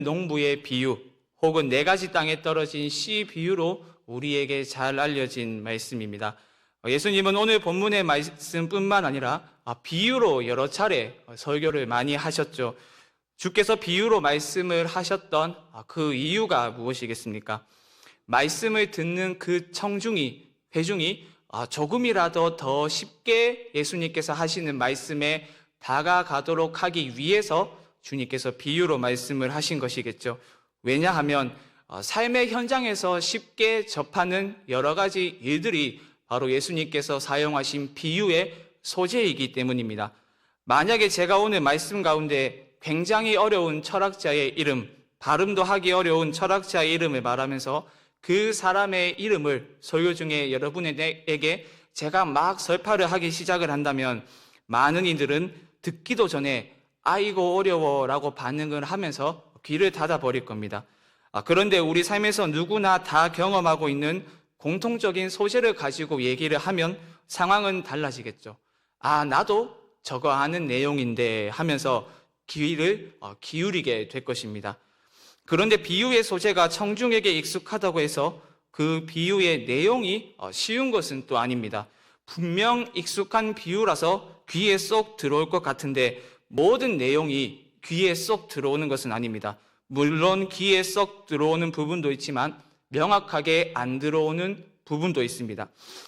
농부의 비유 혹은 네 가지 땅에 떨어진 씨 비유로 우리에게 잘 알려진 말씀입니다. 예수님은 오늘 본문의 말씀뿐만 아니라 비유로 여러 차례 설교를 많이 하셨죠. 주께서 비유로 말씀을 하셨던 그 이유가 무엇이겠습니까? 말씀을 듣는 그 회중이 조금이라도 더 쉽게 예수님께서 하시는 말씀에 다가가도록 하기 위해서 주님께서 비유로 말씀을 하신 것이겠죠. 왜냐하면 삶의 현장에서 쉽게 접하는 여러 가지 일들이 바로 예수님께서 사용하신 비유의 소재이기 때문입니다. 만약에 제가 오늘 말씀 가운데 굉장히 어려운 철학자의 이름, 발음도 하기 어려운 철학자의 이름을 말하면서 그 사람의 이름을 설교 중에 여러분에게 제가 막 설파를 하기 시작을 한다면 많은 이들은 듣기도 전에 아이고 어려워라고 반응을 하면서 귀를 닫아버릴 겁니다. 그런데 우리 삶에서 누구나 다 경험하고 있는 공통적인 소재를 가지고 얘기를 하면 상황은 달라지겠죠. 나도 저거 아는 내용인데 하면서 귀를 기울이게 될 것입니다. 그런데 비유의 소재가 청중에게 익숙하다고 해서 그 비유의 내용이 쉬운 것은 또 아닙니다. 분명 익숙한 비유라서 귀에 쏙 들어올 것 같은데 모든 내용이 귀에 쏙 들어오는 것은 아닙니다. 물론 귀에 쏙 들어오는 부분도 있지만 명확하게 안 들어오는 부분도 있습니다.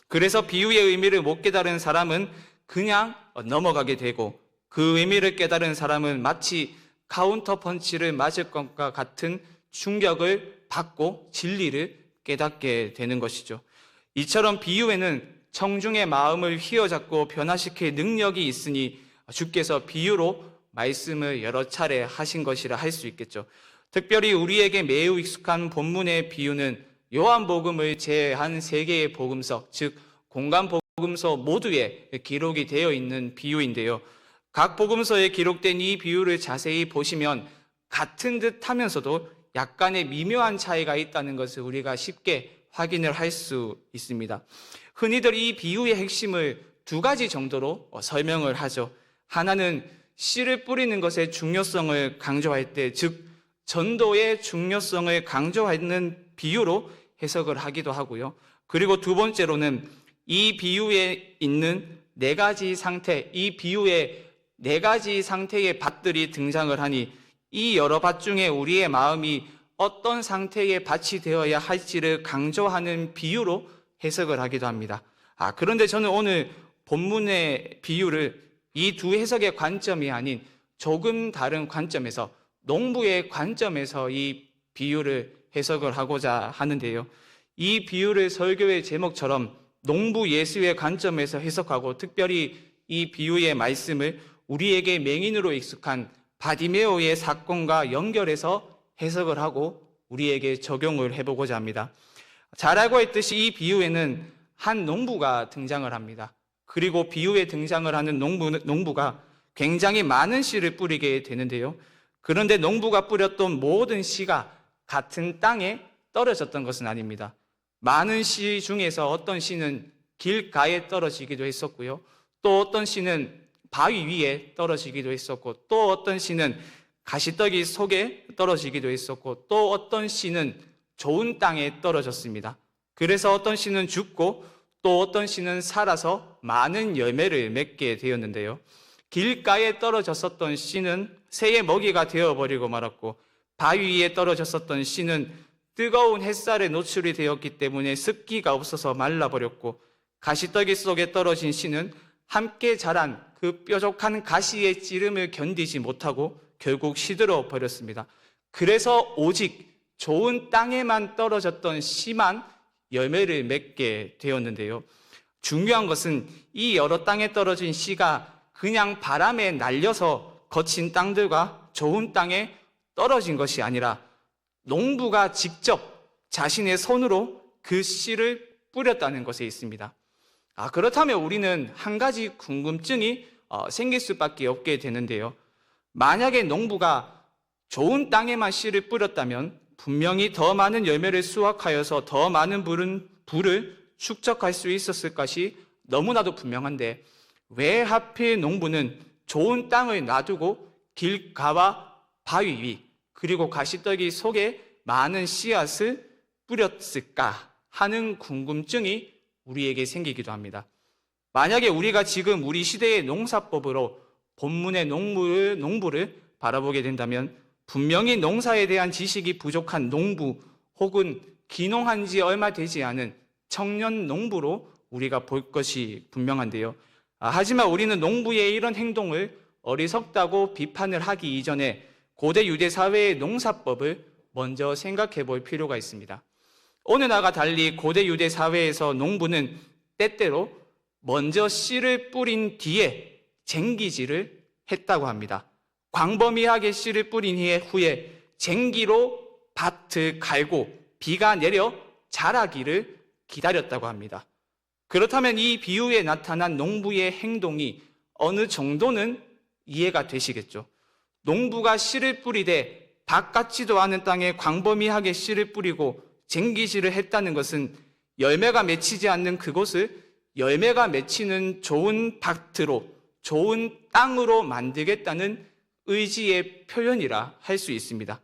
그래서 비유의 의미를 못 깨달은 사람은 그냥 넘어가게 되고 그 의미를 깨달은 사람은 마치 카운터 펀치를 맞을 것과 같은 충격을 받고 진리를 깨닫게 되는 것이죠. 이처럼 비유에는 청중의 마음을 휘어잡고 변화시킬 능력이 있으니 주께서 비유로 말씀을 여러 차례 하신 것이라 할 수 있겠죠. 특별히 우리에게 매우 익숙한 본문의 비유는 요한복음을 제외한 세 개의 복음서, 즉 공간복음서 모두에 기록이 되어 있는 비유인데요. 각 복음서에 기록된 이 비유를 자세히 보시면 같은 듯 하면서도 약간의 미묘한 차이가 있다는 것을 우리가 쉽게 확인을 할 수 있습니다. 흔히들 이 비유의 핵심을 두 가지 정도로 설명을 하죠. 하나는 씨를 뿌리는 것의 중요성을 강조할 때, 즉 전도의 중요성을 강조하는 비유로 해석을 하기도 하고요. 그리고 두 번째로는 이 비유에 있는 네 가지 상태, 이 비유의 네 가지 상태의 밭들이 등장을 하니 이 여러 밭 중에 우리의 마음이 어떤 상태의 밭이 되어야 할지를 강조하는 비유로 해석을 하기도 합니다. 그런데 저는 오늘 본문의 비유를 이 두 해석의 관점이 아닌 조금 다른 관점에서, 농부의 관점에서 이 비유를 해석을 하고자 하는데요. 이 비유를 설교의 제목처럼 농부 예수의 관점에서 해석하고 특별히 이 비유의 말씀을 우리에게 맹인으로 익숙한 바디메오의 사건과 연결해서 해석을 하고 우리에게 적용을 해보고자 합니다. 잘 알고 있듯이 이 비유에는 한 농부가 등장을 합니다. 그리고 비유에 등장을 하는 농부가 굉장히 많은 씨를 뿌리게 되는데요. 그런데 농부가 뿌렸던 모든 씨가 같은 땅에 떨어졌던 것은 아닙니다. 많은 씨 중에서 어떤 씨는 길가에 떨어지기도 했었고요. 또 어떤 씨는 바위 위에 떨어지기도 했었고, 또 어떤 씨는 가시떡이 속에 떨어지기도 했었고, 또 어떤 씨는 좋은 땅에 떨어졌습니다. 그래서 어떤 씨는 죽고 또 어떤 씨는 살아서 많은 열매를 맺게 되었는데요. 길가에 떨어졌었던 씨는 새의 먹이가 되어버리고 말았고, 바위 위에 떨어졌었던 씨는 뜨거운 햇살에 노출이 되었기 때문에 습기가 없어서 말라버렸고, 가시떡이 속에 떨어진 씨는 함께 자란 그 뾰족한 가시의 찌름을 견디지 못하고 결국 시들어 버렸습니다. 그래서 오직 좋은 땅에만 떨어졌던 씨만 열매를 맺게 되었는데요. 중요한 것은 이 여러 땅에 떨어진 씨가 그냥 바람에 날려서 거친 땅들과 좋은 땅에 떨어진 것이 아니라 농부가 직접 자신의 손으로 그 씨를 뿌렸다는 것에 있습니다. 그렇다면 우리는 한 가지 궁금증이 생길 수밖에 없게 되는데요. 만약에 농부가 좋은 땅에만 씨를 뿌렸다면 분명히 더 많은 열매를 수확하여서 더 많은 부를 축적할 수 있었을 것이 너무나도 분명한데, 왜 하필 농부는 좋은 땅을 놔두고 길가와 바위 위, 그리고 가시떡이 속에 많은 씨앗을 뿌렸을까 하는 궁금증이 우리에게 생기기도 합니다. 만약에 우리가 지금 우리 시대의 농사법으로 본문의 농부를 바라보게 된다면 분명히 농사에 대한 지식이 부족한 농부 혹은 귀농한 지 얼마 되지 않은 청년 농부로 우리가 볼 것이 분명한데요. 하지만 우리는 농부의 이런 행동을 어리석다고 비판을 하기 이전에 고대 유대 사회의 농사법을 먼저 생각해 볼 필요가 있습니다. 오늘날과 달리 고대 유대 사회에서 농부는 때때로 먼저 씨를 뿌린 뒤에 쟁기질을 했다고 합니다. 광범위하게 씨를 뿌린 후에 쟁기로 밭을 갈고 비가 내려 자라기를 기다렸다고 합니다. 그렇다면 이 비유에 나타난 농부의 행동이 어느 정도는 이해가 되시겠죠? 농부가 씨를 뿌리되 밭 같지도 않은 땅에 광범위하게 씨를 뿌리고 쟁기질을 했다는 것은 열매가 맺히지 않는 그곳을 열매가 맺히는 좋은 밭으로, 좋은 땅으로 만들겠다는 의지의 표현이라 할 수 있습니다.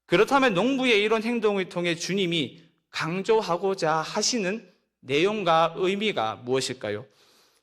그렇다면 농부의 이런 행동을 통해 주님이 강조하고자 하시는 내용과 의미가 무엇일까요?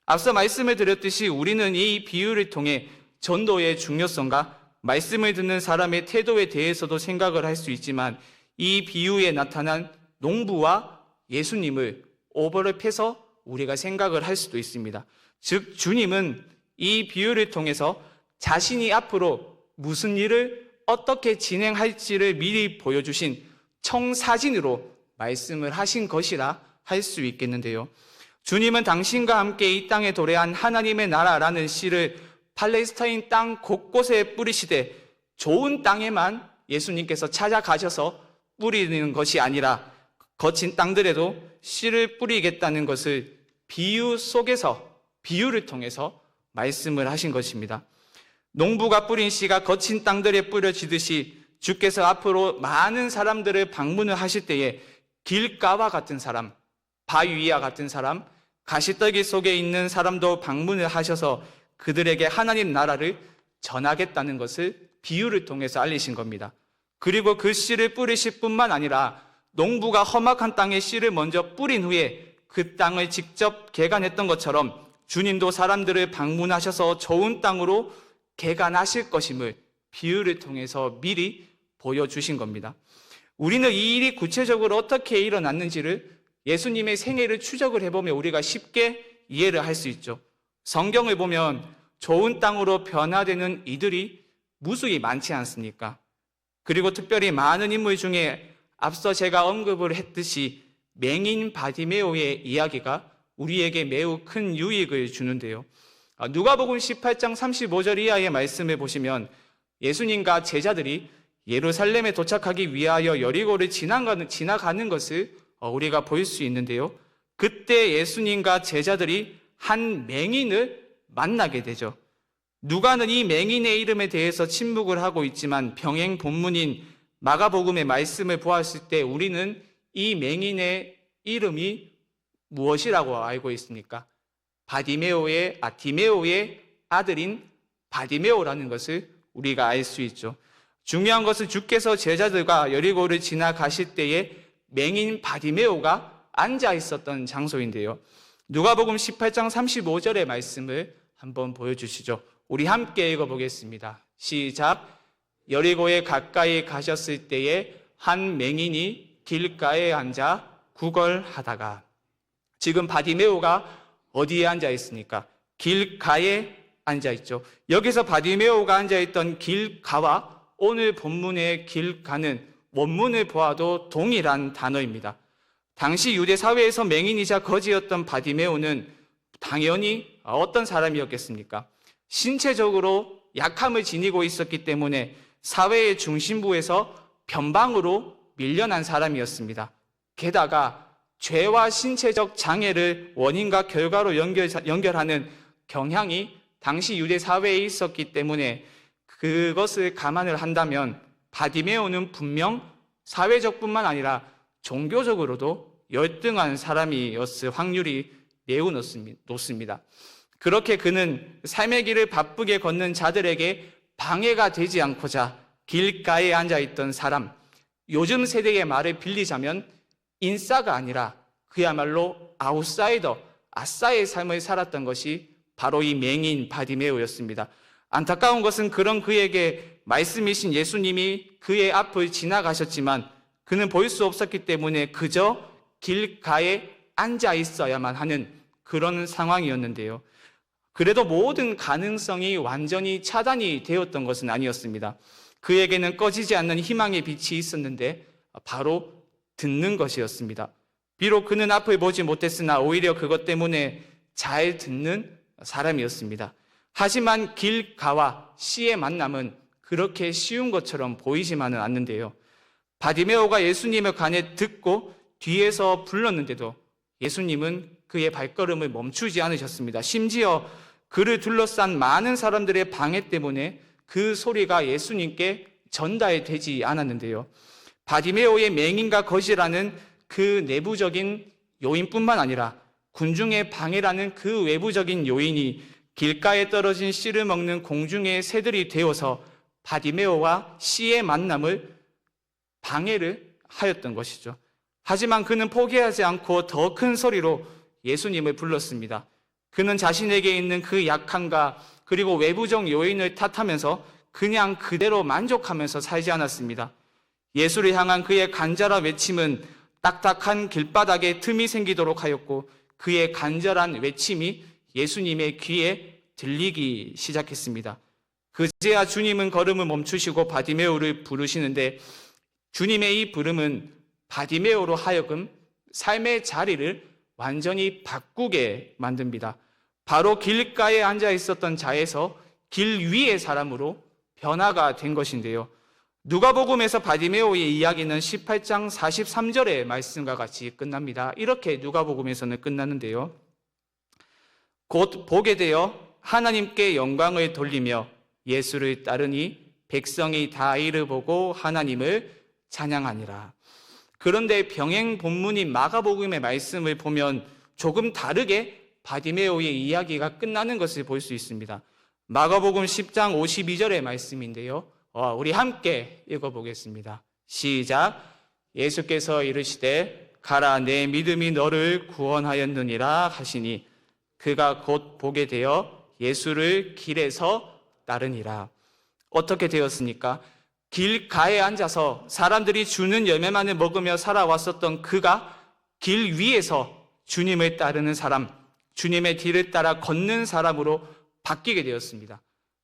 앞서 말씀을 드렸듯이 우리는 이 비유를 통해 전도의 중요성과 말씀을 듣는 사람의 태도에 대해서도 생각을 할 수 있지만 이 비유에 나타난 농부와 예수님을 오버랩해서 우리가 생각을 할 수도 있습니다. 즉 주님은 이 비유를 통해서 자신이 앞으로 무슨 일을 어떻게 진행할지를 미리 보여주신 청사진으로 말씀을 하신 것이라 할 수 있겠는데요. 주님은 당신과 함께 이 땅에 도래한 하나님의 나라라는 씨를 팔레스타인 땅 곳곳에 뿌리시되 좋은 땅에만 예수님께서 찾아가셔서 뿌리는 것이 아니라 거친 땅들에도 씨를 뿌리겠다는 것을 비유 속에서, 비유를 통해서 말씀을 하신 것입니다. 농부가 뿌린 씨가 거친 땅들에 뿌려지듯이 주께서 앞으로 많은 사람들을 방문을 하실 때에 길가와 같은 사람, 바위 위와 같은 사람, 가시떨기 속에 있는 사람도 방문을 하셔서 그들에게 하나님 나라를 전하겠다는 것을 비유를 통해서 알리신 겁니다. 그리고 그 씨를 뿌리실 뿐만 아니라 농부가 험악한 땅에 씨를 먼저 뿌린 후에 그 땅을 직접 개간했던 것처럼 주님도 사람들을 방문하셔서 좋은 땅으로 개간하실 것임을 비유를 통해서 미리 보여주신 겁니다. 우리는 이 일이 구체적으로 어떻게 일어났는지를 예수님의 생애를 추적을 해보면 우리가 쉽게 이해를 할 수 있죠. 성경을 보면 좋은 땅으로 변화되는 이들이 무수히 많지 않습니까? 그리고 특별히 많은 인물 중에 앞서 제가 언급을 했듯이 맹인 바디메오의 이야기가 우리에게 매우 큰 유익을 주는데요. 누가복음 18장 35절 이하의 말씀을 보시면 예수님과 제자들이 예루살렘에 도착하기 위하여 여리고를 지나가는 것을 우리가 볼 수 있는데요. 그때 예수님과 제자들이 한 맹인을 만나게 되죠. 누가는 이 맹인의 이름에 대해서 침묵을 하고 있지만 병행 본문인 마가복음의 말씀을 보았을 때 우리는 이 맹인의 이름이 무엇이라고 알고 있습니까? 디메오의 아들인 바디메오라는 것을 우리가 알 수 있죠. 중요한 것은 주께서 제자들과 여리고를 지나가실 때에 맹인 바디메오가 앉아 있었던 장소인데요. 누가복음 18장 35절의 말씀을 한번 보여주시죠. 우리 함께 읽어보겠습니다. 시작. 여리고에 가까이 가셨을 때에 한 맹인이 길가에 앉아 구걸하다가. 지금 바디메오가 어디에 앉아 있습니까? 길가에 앉아 있죠. 여기서 바디메오가 앉아 있던 길가와 오늘 본문의 길가는 원문을 보아도 동일한 단어입니다. 당시 유대 사회에서 맹인이자 거지였던 바디메오는 당연히 어떤 사람이었겠습니까? 신체적으로 약함을 지니고 있었기 때문에 사회의 중심부에서 변방으로 밀려난 사람이었습니다. 게다가 죄와 신체적 장애를 원인과 결과로 연결하는 경향이 당시 유대 사회에 있었기 때문에 그것을 감안을 한다면 바디메오는 분명 사회적뿐만 아니라 종교적으로도 열등한 사람이었을 확률이 매우 높습니다. 그렇게 그는 삶의 길을 바쁘게 걷는 자들에게 방해가 되지 않고자 길가에 앉아있던 사람, 요즘 세대의 말을 빌리자면 인싸가 아니라 그야말로 아웃사이더, 아싸의 삶을 살았던 것이 바로 이 맹인 바디메오였습니다. 안타까운 것은 그런 그에게 말씀이신 예수님이 그의 앞을 지나가셨지만 그는 볼 수 없었기 때문에 그저 길가에 앉아 있어야만 하는 그런 상황이었는데요. 그래도 모든 가능성이 완전히 차단이 되었던 것은 아니었습니다. 그에게는 꺼지지 않는 희망의 빛이 있었는데 바로 듣는 것이었습니다. 비록 그는 앞을 보지 못했으나 오히려 그것 때문에 잘 듣는 사람이었습니다. 하지만 길가와 씨의 만남은 그렇게 쉬운 것처럼 보이지만은 않는데요. 바디메오가 예수님의 관에 듣고 뒤에서 불렀는데도 예수님은 그의 발걸음을 멈추지 않으셨습니다. 심지어 그를 둘러싼 많은 사람들의 방해 때문에 그 소리가 예수님께 전달되지 않았는데요. 바디메오의 맹인과 거지라는 그 내부적인 요인뿐만 아니라 군중의 방해라는 그 외부적인 요인이 길가에 떨어진 씨를 먹는 공중의 새들이 되어서 바디메오와 씨의 만남을 방해를 하였던 것이죠. 하지만 그는 포기하지 않고 더 큰 소리로 예수님을 불렀습니다. 그는 자신에게 있는 그 약함과 그리고 외부적 요인을 탓하면서 그냥 그대로 만족하면서 살지 않았습니다. 예수를 향한 그의 간절한 외침은 딱딱한 길바닥에 틈이 생기도록 하였고 그의 간절한 외침이 예수님의 귀에 들리기 시작했습니다. 그제야 주님은 걸음을 멈추시고 바디메오를 부르시는데 주님의 이 부름은 바디메오로 하여금 삶의 자리를 완전히 바꾸게 만듭니다. 바로 길가에 앉아 있었던 자에서 길 위의 사람으로 변화가 된 것인데요. 누가복음에서 바디메오의 이야기는 18장 43절의 말씀과 같이 끝납니다. 이렇게 누가복음에서는 끝나는데요. 곧 보게 되어 하나님께 영광을 돌리며 예수를 따르니 백성이 다 이를 보고 하나님을 찬양하니라. 그런데 병행 본문인 마가복음의 말씀을 보면 조금 다르게 바디메오의 이야기가 끝나는 것을 볼 수 있습니다. 마가복음 10장 52절의 말씀인데요. 우리 함께 읽어보겠습니다. 시작. 예수께서 이르시되 가라 내 믿음이 너를 구원하였느니라 하시니 그가 곧 보게 되어 예수를 길에서 따르니라. 어떻게 되었습니까? 길가에 앉아서 사람들이 주는 열매만을 먹으며 살아왔었던 그가 길 위에서 주님을 따르는 사람, 주님의 뒤를 따라 걷는 사람으로 바뀌게 되었습니다.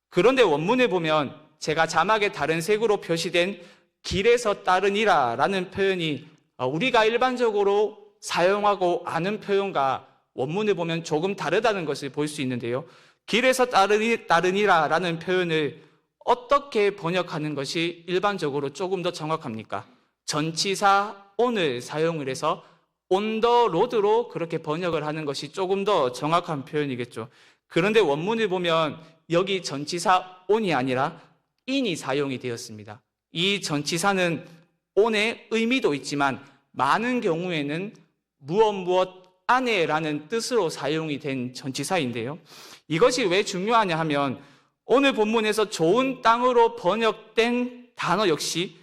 그런데 원문에 보면 제가 자막에 다른 색으로 표시된 길에서 따르니라 라는 표현이 우리가 일반적으로 사용하고 아는 표현과 원문을 보면 조금 다르다는 것을 볼 수 있는데요. 길에서 따르니라 라는 표현을 어떻게 번역하는 것이 일반적으로 조금 더 정확합니까? 전치사 on을 사용을 해서 on the road로 그렇게 번역을 하는 것이 조금 더 정확한 표현이겠죠. 그런데 원문을 보면 여기 전치사 on이 아니라 in이 사용이 되었습니다. 이 전치사는 on의 의미도 있지만 많은 경우에는 무엇 안에라는 뜻으로 사용이 된 전치사인데요. 이것이 왜 중요하냐 하면 오늘 본문에서 좋은 땅으로 번역된 단어 역시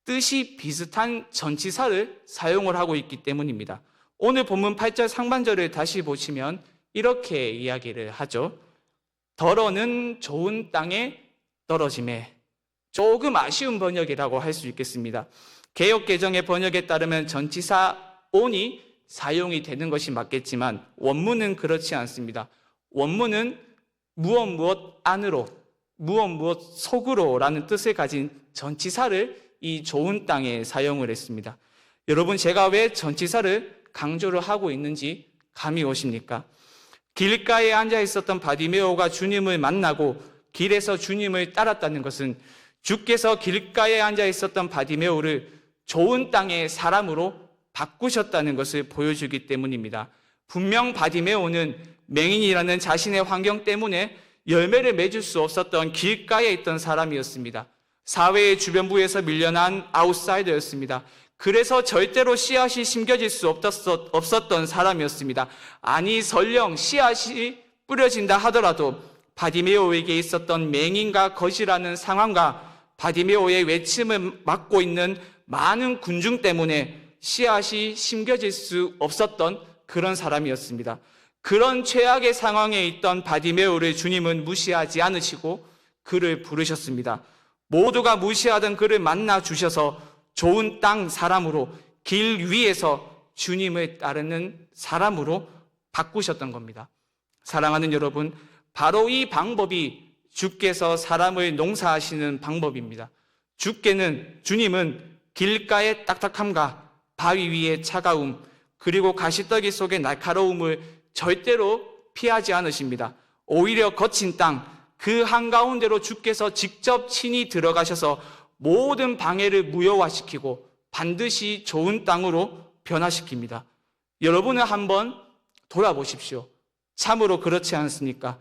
뜻이 비슷한 전치사를 사용을 하고 있기 때문입니다. 오늘 본문 8절 상반절을 다시 보시면 이렇게 이야기를 하죠. 더러는 좋은 땅에 떨어짐에. 조금 아쉬운 번역이라고 할 수 있겠습니다. 개역개정의 번역에 따르면 전치사 on이 사용이 되는 것이 맞겠지만 원문은 그렇지 않습니다. 원문은 무엇 안으로, 무엇 속으로 라는 뜻을 가진 전치사를 이 좋은 땅에 사용을 했습니다. 여러분, 제가 왜 전치사를 강조를 하고 있는지 감이 오십니까? 길가에 앉아 있었던 바디메오가 주님을 만나고 길에서 주님을 따랐다는 것은 주께서 길가에 앉아 있었던 바디메오를 좋은 땅의 사람으로 바꾸셨다는 것을 보여주기 때문입니다. 분명 바디메오는 맹인이라는 자신의 환경 때문에 열매를 맺을 수 없었던 길가에 있던 사람이었습니다. 사회의 주변부에서 밀려난 아웃사이더였습니다. 그래서 절대로 씨앗이 심겨질 수 없었던 사람이었습니다. 아니 설령 씨앗이 뿌려진다 하더라도 바디메오에게 있었던 맹인과 거지라는 상황과 바디메오의 외침을 막고 있는 많은 군중 때문에 씨앗이 심겨질 수 없었던 그런 사람이었습니다. 그런 최악의 상황에 있던 바디메오를 주님은 무시하지 않으시고 그를 부르셨습니다. 모두가 무시하던 그를 만나 주셔서 좋은 땅 사람으로, 길 위에서 주님을 따르는 사람으로 바꾸셨던 겁니다. 사랑하는 여러분, 바로 이 방법이 주께서 사람을 농사하시는 방법입니다. 주님은 길가의 딱딱함과 바위 위의 차가움, 그리고 가시떨기 속의 날카로움을 절대로 피하지 않으십니다. 오히려 거친 땅, 그 한가운데로 주께서 직접 친히 들어가셔서 모든 방해를 무효화시키고 반드시 좋은 땅으로 변화시킵니다. 여러분은 한번 돌아보십시오. 참으로 그렇지 않습니까?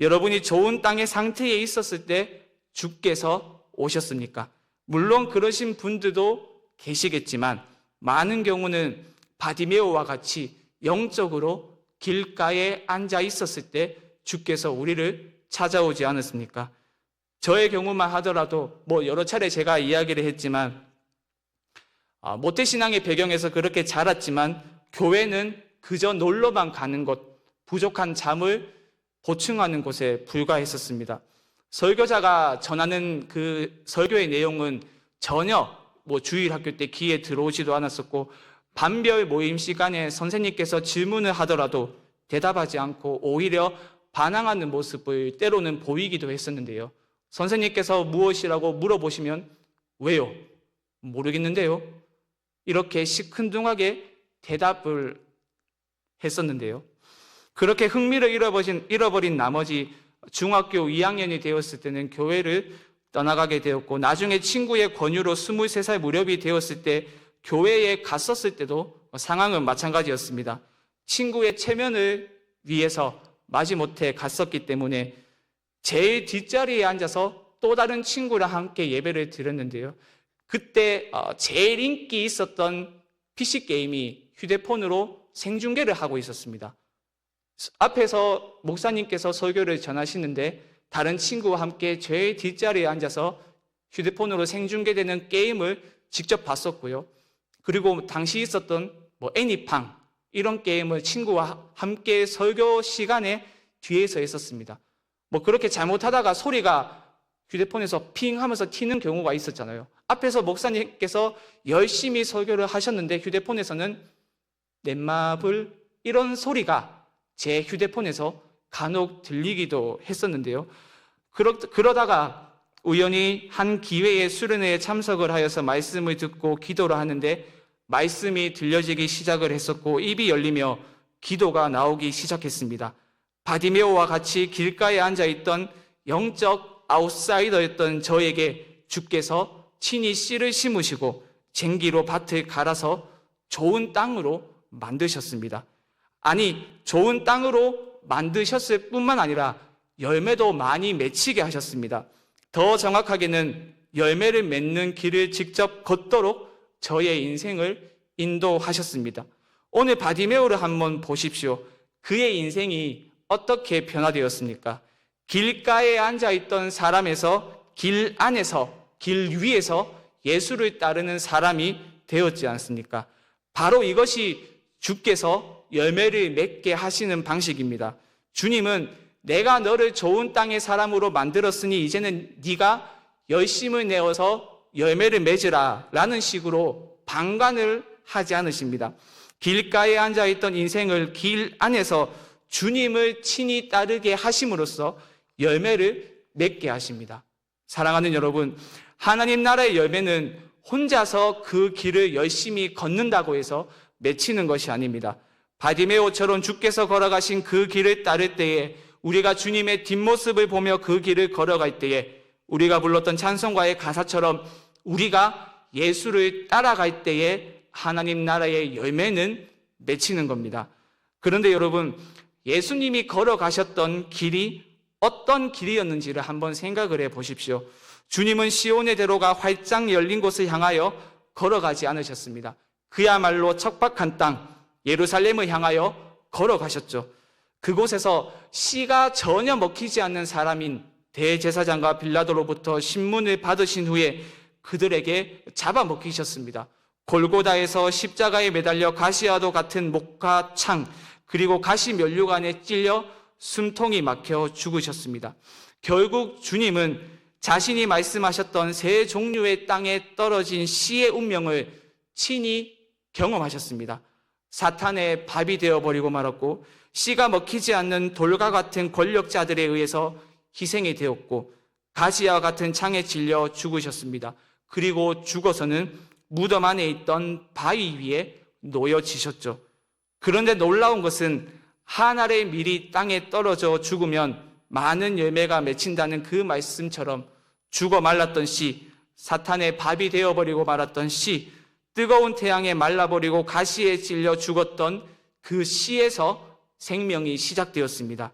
여러분이 좋은 땅의 상태에 있었을 때 주께서 오셨습니까? 물론 그러신 분들도 계시겠지만 많은 경우는 바디메오와 같이 영적으로 길가에 앉아 있었을 때 주께서 우리를 찾아오지 않았습니까? 저의 경우만 하더라도 여러 차례 제가 이야기를 했지만 모태신앙의 배경에서 그렇게 자랐지만 교회는 그저 놀러만 가는 곳, 부족한 잠을 보충하는 곳에 불과했었습니다. 설교자가 전하는 그 설교의 내용은 전혀 주일학교 때 귀에 들어오지도 않았었고 반별 모임 시간에 선생님께서 질문을 하더라도 대답하지 않고 오히려 반항하는 모습을 때로는 보이기도 했었는데요. 선생님께서 무엇이라고 물어보시면 왜요? 모르겠는데요. 이렇게 시큰둥하게 대답을 했었는데요. 그렇게 흥미를 잃어버린 나머지 중학교 2학년이 되었을 때는 교회를 떠나가게 되었고 나중에 친구의 권유로 23살 무렵이 되었을 때 교회에 갔었을 때도 상황은 마찬가지였습니다. 친구의 체면을 위해서 마지못해 갔었기 때문에 제일 뒷자리에 앉아서 또 다른 친구랑 함께 예배를 드렸는데요. 그때 제일 인기 있었던 PC게임이 휴대폰으로 생중계를 하고 있었습니다. 앞에서 목사님께서 설교를 전하시는데 다른 친구와 함께 제일 뒷자리에 앉아서 휴대폰으로 생중계되는 게임을 직접 봤었고요. 그리고 당시 있었던 애니팡 이런 게임을 친구와 함께 설교 시간에 뒤에서 했었습니다. 그렇게 잘못하다가 소리가 휴대폰에서 핑 하면서 튀는 경우가 있었잖아요. 앞에서 목사님께서 열심히 설교를 하셨는데 휴대폰에서는 넷마블 이런 소리가 제 휴대폰에서 간혹 들리기도 했었는데요. 그러다가 우연히 한 기회에 수련회에 참석을 하여서 말씀을 듣고 기도를 하는데 말씀이 들려지기 시작을 했었고 입이 열리며 기도가 나오기 시작했습니다. 바디메오와 같이 길가에 앉아있던 영적 아웃사이더였던 저에게 주께서 친히 씨를 심으시고 쟁기로 밭을 갈아서 좋은 땅으로 만드셨습니다. 아니, 좋은 땅으로 만드셨을 뿐만 아니라 열매도 많이 맺히게 하셨습니다. 더 정확하게는 열매를 맺는 길을 직접 걷도록 저의 인생을 인도하셨습니다. 오늘 바디메오를 한번 보십시오. 그의 인생이 어떻게 변화되었습니까? 길가에 앉아있던 사람에서 길 안에서, 길 위에서 예수를 따르는 사람이 되었지 않습니까? 바로 이것이 주께서 열매를 맺게 하시는 방식입니다. 주님은 내가 너를 좋은 땅의 사람으로 만들었으니 이제는 네가 열심을 내어서 열매를 맺으라 라는 식으로 방관을 하지 않으십니다. 길가에 앉아있던 인생을 길 안에서 주님을 친히 따르게 하심으로써 열매를 맺게 하십니다. 사랑하는 여러분, 하나님 나라의 열매는 혼자서 그 길을 열심히 걷는다고 해서 맺히는 것이 아닙니다. 바디메오처럼 주께서 걸어가신 그 길을 따를 때에 우리가 주님의 뒷모습을 보며 그 길을 걸어갈 때에 우리가 불렀던 찬송가의 가사처럼 우리가 예수를 따라갈 때에 하나님 나라의 열매는 맺히는 겁니다. 그런데 여러분, 예수님이 걸어가셨던 길이 어떤 길이었는지를 한번 생각을 해 보십시오. 주님은 시온의 대로가 활짝 열린 곳을 향하여 걸어가지 않으셨습니다. 그야말로 척박한 땅 예루살렘을 향하여 걸어가셨죠. 그곳에서 씨가 전혀 먹히지 않는 사람인 대제사장과 빌라도로부터 신문을 받으신 후에 그들에게 잡아먹히셨습니다. 골고다에서 십자가에 매달려 가시와도 같은 목과 창 그리고 가시 면류관에 찔려 숨통이 막혀 죽으셨습니다. 결국 주님은 자신이 말씀하셨던 세 종류의 땅에 떨어진 씨의 운명을 친히 경험하셨습니다. 사탄의 밥이 되어버리고 말았고 씨가 먹히지 않는 돌과 같은 권력자들에 의해서 희생이 되었고 가시와 같은 창에 찔려 죽으셨습니다. 그리고 죽어서는 무덤 안에 있던 바위 위에 놓여지셨죠. 그런데 놀라운 것은 한 알의 밀이 땅에 떨어져 죽으면 많은 열매가 맺힌다는 그 말씀처럼 죽어 말랐던 씨, 사탄의 밥이 되어버리고 말았던 씨, 뜨거운 태양에 말라버리고 가시에 찔려 죽었던 그 씨에서 생명이 시작되었습니다.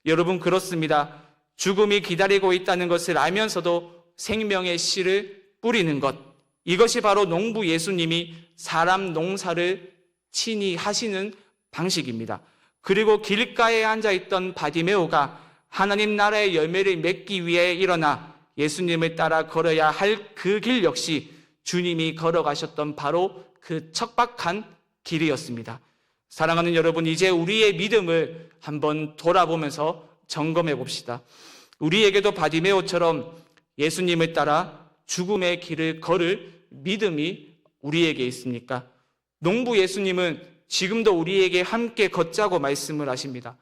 여러분, 그렇습니다. 죽음이 기다리고 있다는 것을 알면서도 생명의 씨를 뿌리는 것, 이것이 바로 농부 예수님이 사람 농사를 친히 하시는 방식입니다. 그리고 길가에 앉아있던 바디메오가 하나님 나라의 열매를 맺기 위해 일어나 예수님을 따라 걸어야 할 그 길 역시 주님이 걸어가셨던 바로 그 척박한 길이었습니다. 사랑하는 여러분, 이제 우리의 믿음을 한번 돌아보면서 점검해 봅시다. 우리에게도 바디메오처럼 예수님을 따라 죽음의 길을 걸을 믿음이 우리에게 있습니까? 농부 예수님은 지금도 우리에게 함께 걷자고 말씀을 하십니다.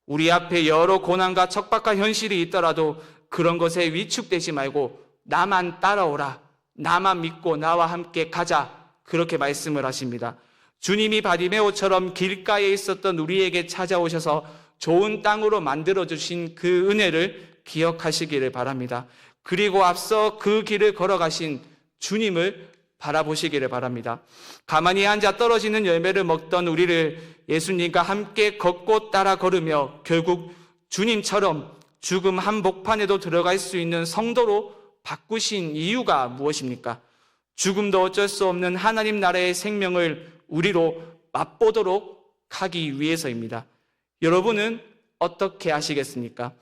우리 앞에 여러 고난과 척박한 현실이 있더라도 그런 것에 위축되지 말고 나만 따라오라, 나만 믿고 나와 함께 가자, 그렇게 말씀을 하십니다. 주님이 바디메오처럼 길가에 있었던 우리에게 찾아오셔서 좋은 땅으로 만들어주신 그 은혜를 기억하시기를 바랍니다. 그리고 앞서 그 길을 걸어가신 주님을 바라보시기를 바랍니다. 가만히 앉아 떨어지는 열매를 먹던 우리를 예수님과 함께 걷고 따라 걸으며 결국 주님처럼 죽음 한복판에도 들어갈 수 있는 성도로 바꾸신 이유가 무엇입니까? 죽음도 어쩔 수 없는 하나님 나라의 생명을 우리로 맛보도록 하기 위해서입니다. 여러분은 어떻게 하시겠습니까?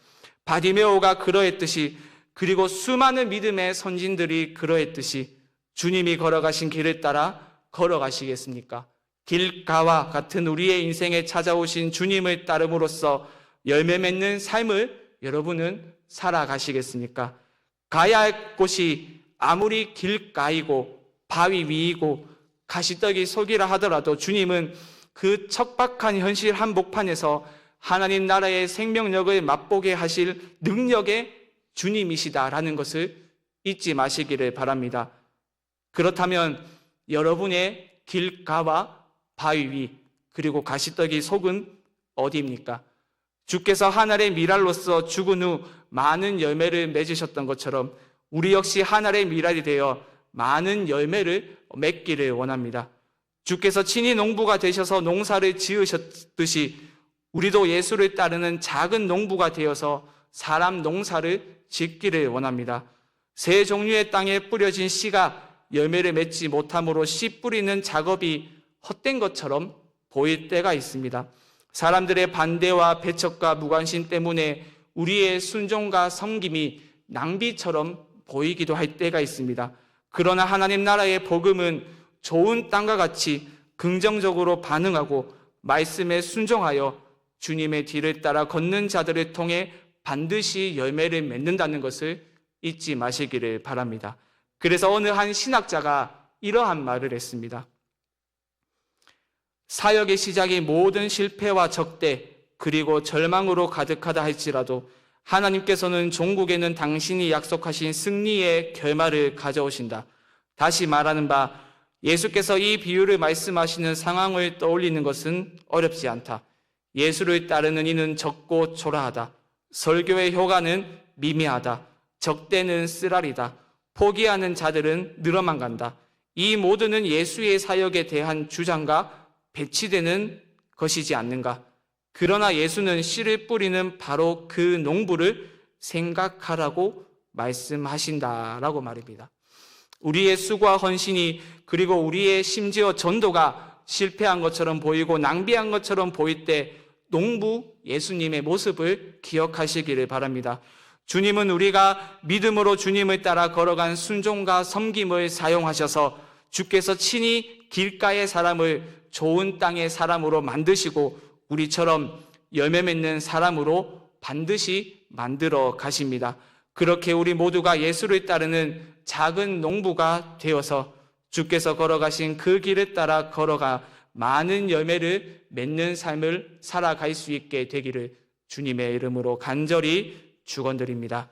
바디메오가 그러했듯이, 그리고 수많은 믿음의 선진들이 그러했듯이 주님이 걸어가신 길을 따라 걸어가시겠습니까? 길가와 같은 우리의 인생에 찾아오신 주님을 따름으로써 열매 맺는 삶을 여러분은 살아가시겠습니까? 가야 할 곳이 아무리 길가이고 바위 위이고 가시떡이 속이라 하더라도 주님은 그 척박한 현실 한복판에서 하나님 나라의 생명력을 맛보게 하실 능력의 주님이시다라는 것을 잊지 마시기를 바랍니다. 그렇다면 여러분의 길가와 바위 위 그리고 가시떡이 속은 어디입니까? 주께서 하늘의 미랄로서 죽은 후 많은 열매를 맺으셨던 것처럼 우리 역시 하늘의 미랄이 되어 많은 열매를 맺기를 원합니다. 주께서 친히 농부가 되셔서 농사를 지으셨듯이 우리도 예수를 따르는 작은 농부가 되어서 사람 농사를 짓기를 원합니다. 세 종류의 땅에 뿌려진 씨가 열매를 맺지 못함으로 씨 뿌리는 작업이 헛된 것처럼 보일 때가 있습니다. 사람들의 반대와 배척과 무관심 때문에 우리의 순종과 섬김이 낭비처럼 보이기도 할 때가 있습니다. 그러나 하나님 나라의 복음은 좋은 땅과 같이 긍정적으로 반응하고 말씀에 순종하여 주님의 뒤를 따라 걷는 자들을 통해 반드시 열매를 맺는다는 것을 잊지 마시기를 바랍니다. 그래서 어느 한 신학자가 이러한 말을 했습니다. 사역의 시작이 모든 실패와 적대 그리고 절망으로 가득하다 할지라도 하나님께서는 종국에는 당신이 약속하신 승리의 결말을 가져오신다. 다시 말하는 바 예수께서 이 비유를 말씀하시는 상황을 떠올리는 것은 어렵지 않다. 예수를 따르는 이는 적고 초라하다. 설교의 효과는 미미하다. 적대는 쓰라리다. 포기하는 자들은 늘어만 간다. 이 모두는 예수의 사역에 대한 주장과 배치되는 것이지 않는가? 그러나 예수는 씨를 뿌리는 바로 그 농부를 생각하라고 말씀하신다라고 말입니다. 우리의 수고와 헌신이 그리고 우리의 심지어 전도가 실패한 것처럼 보이고 낭비한 것처럼 보일 때 농부 예수님의 모습을 기억하시기를 바랍니다. 주님은 우리가 믿음으로 주님을 따라 걸어간 순종과 섬김을 사용하셔서 주께서 친히 길가의 사람을 좋은 땅의 사람으로 만드시고 우리처럼 열매 맺는 사람으로 반드시 만들어 가십니다. 그렇게 우리 모두가 예수를 따르는 작은 농부가 되어서 주께서 걸어가신 그 길을 따라 걸어가 많은 열매를 맺는 삶을 살아갈 수 있게 되기를 주님의 이름으로 간절히 축원드립니다.